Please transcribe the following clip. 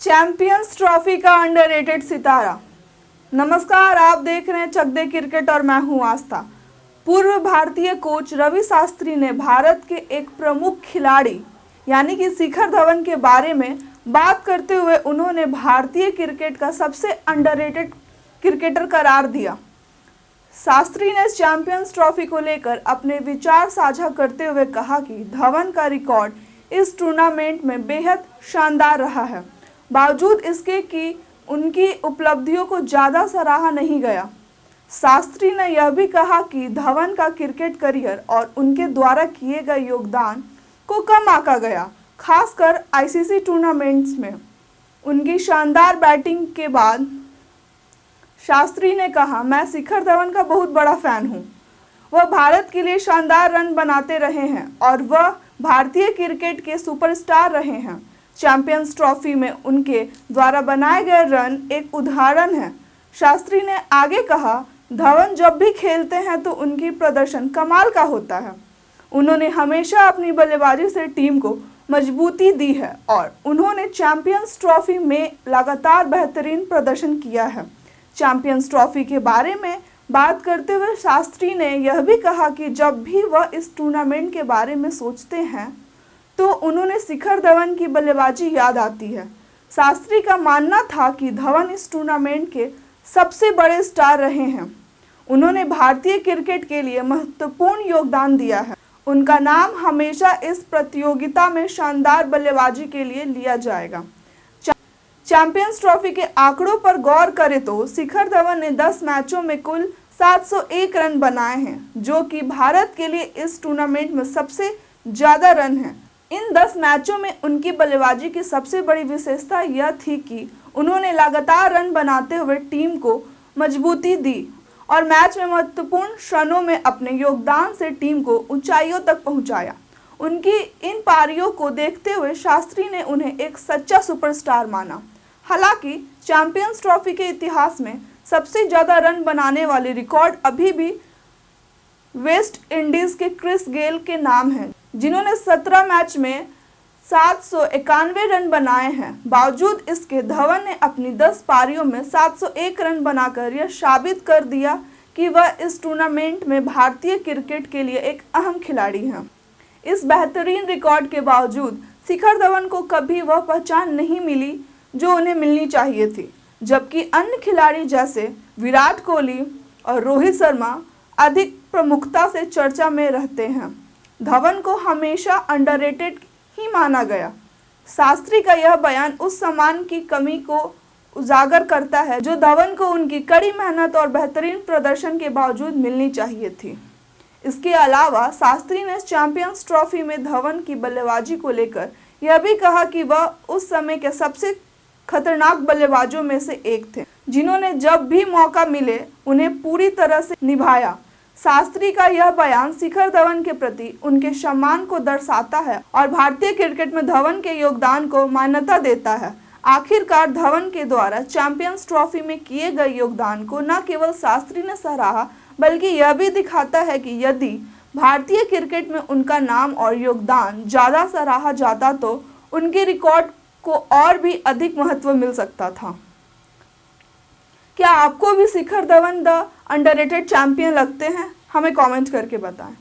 Champions trophy का underrated सितारा। नमस्कार, आप देख रहे हैं चक दे क्रिकेट और मैं हूं आस्था। पूर्व भारतीय कोच रवि शास्त्री ने भारत के एक प्रमुख खिलाड़ी यानी कि शिखर धवन के बारे में बात करते हुए उन्होंने भारतीय क्रिकेट का सबसे अंडररेटेड क्रिकेटर करार दिया। शास्त्री ने चैंपियंस ट्रॉफी को लेकर अपने विचार साझा करते हुए कहा कि धवन का रिकॉर्ड इस टूर्नामेंट में बेहद शानदार रहा है, बावजूद इसके कि उनकी उपलब्धियों को ज़्यादा सराहा नहीं गया। शास्त्री ने यह भी कहा कि धवन का क्रिकेट करियर और उनके द्वारा किए गए योगदान को कम आंका गया, खासकर आईसीसी टूर्नामेंट्स में। उनकी शानदार बैटिंग के बाद शास्त्री ने कहा, मैं शिखर धवन का बहुत बड़ा फैन हूं। वह भारत के लिए शानदार रन बनाते रहे हैं और वह भारतीय क्रिकेट के सुपरस्टार रहे हैं। चैंपियंस ट्रॉफी में उनके द्वारा बनाए गए रन एक उदाहरण है। शास्त्री ने आगे कहा, धवन जब भी खेलते हैं तो उनकी प्रदर्शन कमाल का होता है। उन्होंने हमेशा अपनी बल्लेबाजी से टीम को मजबूती दी है और उन्होंने चैंपियंस ट्रॉफी में लगातार बेहतरीन प्रदर्शन किया है। चैंपियंस ट्रॉफी के बारे में बात करते हुए शास्त्री ने यह भी कहा कि जब भी वह इस टूर्नामेंट के बारे में सोचते हैं तो उन्होंने शिखर धवन की बल्लेबाजी याद आती है। शास्त्री का मानना था कि धवन इस टूर्नामेंट के सबसे बड़े स्टार रहे हैं। उन्होंने भारतीय क्रिकेट के लिए महत्वपूर्ण योगदान दिया है। उनका नाम हमेशा इस प्रतियोगिता में शानदार बल्लेबाजी के लिए लिया जाएगा। चैंपियंस ट्रॉफी के आंकड़ों पर गौर करें तो शिखर धवन ने 10 मैचों में कुल 701 रन बनाए हैं, जो कि भारत के लिए इस टूर्नामेंट में सबसे ज़्यादा रन हैं। इन 10 मैचों में उनकी बल्लेबाजी की सबसे बड़ी विशेषता यह थी कि उन्होंने लगातार रन बनाते हुए टीम को मजबूती दी और मैच में महत्वपूर्ण क्षणों में अपने योगदान से टीम को ऊंचाइयों तक पहुंचाया। उनकी इन पारियों को देखते हुए शास्त्री ने उन्हें एक सच्चा सुपरस्टार माना। हालांकि चैंपियंस ट्रॉफी के इतिहास में सबसे ज़्यादा रन बनाने वाले रिकॉर्ड अभी भी वेस्ट इंडीज़ के क्रिस गेल के नाम है, जिन्होंने 17 मैच में 791 रन बनाए हैं। बावजूद इसके धवन ने अपनी 10 पारियों में 701 रन बनाकर यह साबित कर दिया कि वह इस टूर्नामेंट में भारतीय क्रिकेट के लिए एक अहम खिलाड़ी हैं। इस बेहतरीन रिकॉर्ड के बावजूद शिखर धवन को कभी वह पहचान नहीं मिली जो उन्हें मिलनी चाहिए थी, जबकि अन्य खिलाड़ी जैसे विराट कोहली और रोहित शर्मा अधिक प्रमुखता से चर्चा में रहते हैं। धवन को हमेशा अंडररेटेड ही माना गया। शास्त्री का यह बयान उस सम्मान की कमी को उजागर करता है जो धवन को उनकी कड़ी मेहनत और बेहतरीन प्रदर्शन के बावजूद मिलनी चाहिए थी। इसके अलावा शास्त्री ने चैंपियंस ट्रॉफी में धवन की बल्लेबाजी को लेकर यह भी कहा कि वह उस समय के सबसे खतरनाक बल्लेबाजों में से एक थे, जिन्होंने जब भी मौका मिले उन्हें पूरी तरह से निभाया। शास्त्री का यह बयान शिखर धवन के प्रति उनके सम्मान को दर्शाता है और भारतीय क्रिकेट में धवन के योगदान को मान्यता देता है। आखिरकार धवन के द्वारा चैंपियंस ट्रॉफी में किए गए योगदान को न केवल शास्त्री ने सराहा, बल्कि यह भी दिखाता है कि यदि भारतीय क्रिकेट में उनका नाम और योगदान ज़्यादा सराहा जाता तो उनके रिकॉर्ड को और भी अधिक महत्व मिल सकता था। क्या आपको भी Shikhar Dhawan the underrated champion लगते हैं? हमें कमेंट करके बताएं।